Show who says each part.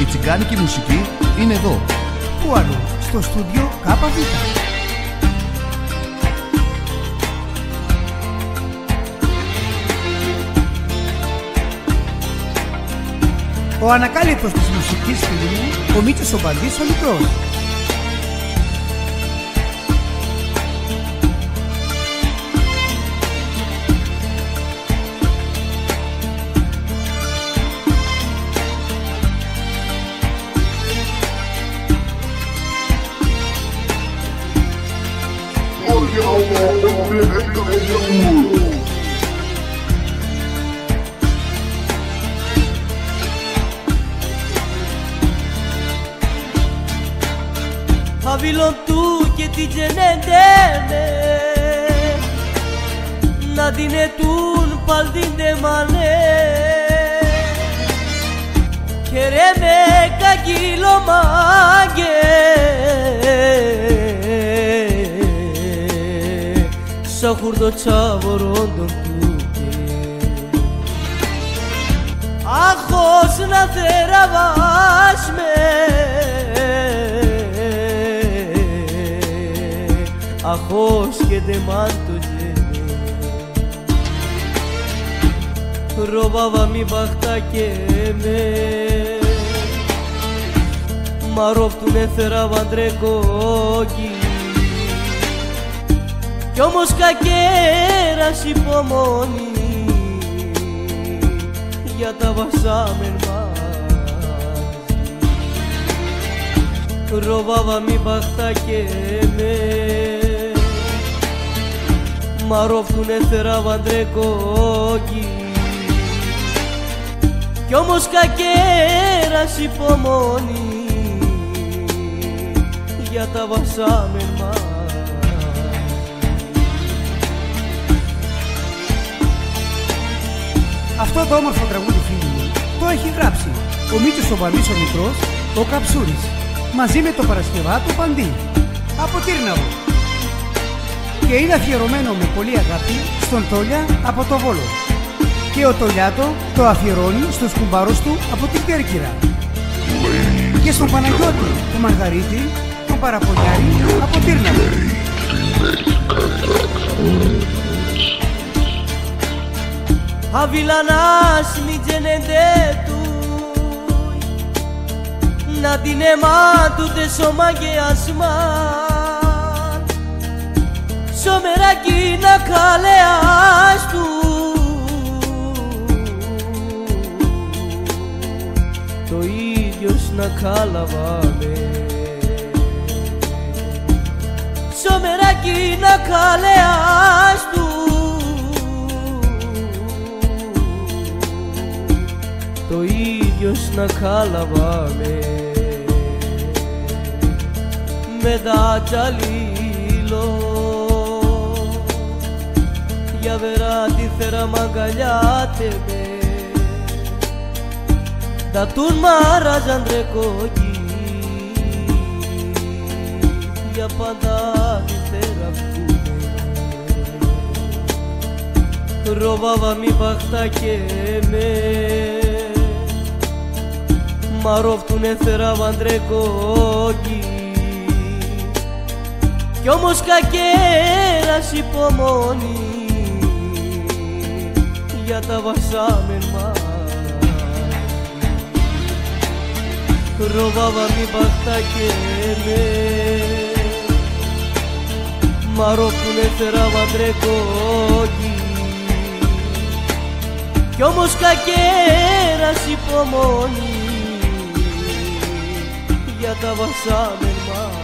Speaker 1: τσιγκάνικη μουσική είναι εδώ.
Speaker 2: Πού αλλού? Στο στούντιο ΚΒ. Ο ανακάλυπτος της μουσικής, φίλοι μου, ο Μίτσος ο Μπαλτής ο μικρός.
Speaker 3: Avilon tu che ti genendene Nadine tun paldinde mane Kereme kagilo mage Sahurdo çavorondon tuke Ahos na theravash me Ahos que de manto llene Robaba mi bachta que me Marov tu ne θεράβαν τρεκόκι Κι όμως κακέρας υπομονή Για τα βασάμεν μαζί Robaba mi bachta que me Marov tu ne θεράβαν τρεκόκι Κι όμως κακέρας υπομονή Για τα βασάμεν μαζί
Speaker 2: Αυτό το όμορφο τραγούδι, φίλοι μου, το έχει γράψει ο Μίτσος ο Μπαλτής ο μικρός, ο Καψούρης, μαζί με το Παρασκευάτο Παντή, από Τύρναβο. Και είναι αφιερωμένο με πολύ αγάπη στον Τόλια από το Βόλο. Και ο Τολιάτο το αφιερώνει στους κουμπάρους του από την Κέρκυρα. Και στον Παναγιώτη, τον Μαργαρίτη, τον Παραπονιάρη από Τύρναβο.
Speaker 3: Avilanas mi genende tu Na την αίμα του τε σώμα και ασμάν Σομεράκι να καλεάς του Το ίδιος να καλαβάμε Σομεράκι να καλεάς του Το ίδιος να καλαβάμε Με τα τζαλίλο Για βερά τη θέρα μ' αγκαλιάτε με Τα τουν μαράζαν τρεκόκι Για πάντα τη θέρα αυτούνε Robaba mi bachta que me Marov tu ne θεράβαν τρεκόκι Κι όμως κακέρας υπομονή Για τα βασάμεν μαζί Robaba mi bachta que me Marov tu ne θεράβαν τρεκόκι Κι όμως κακέρας υπομονή Για τα βασάμεν μαζί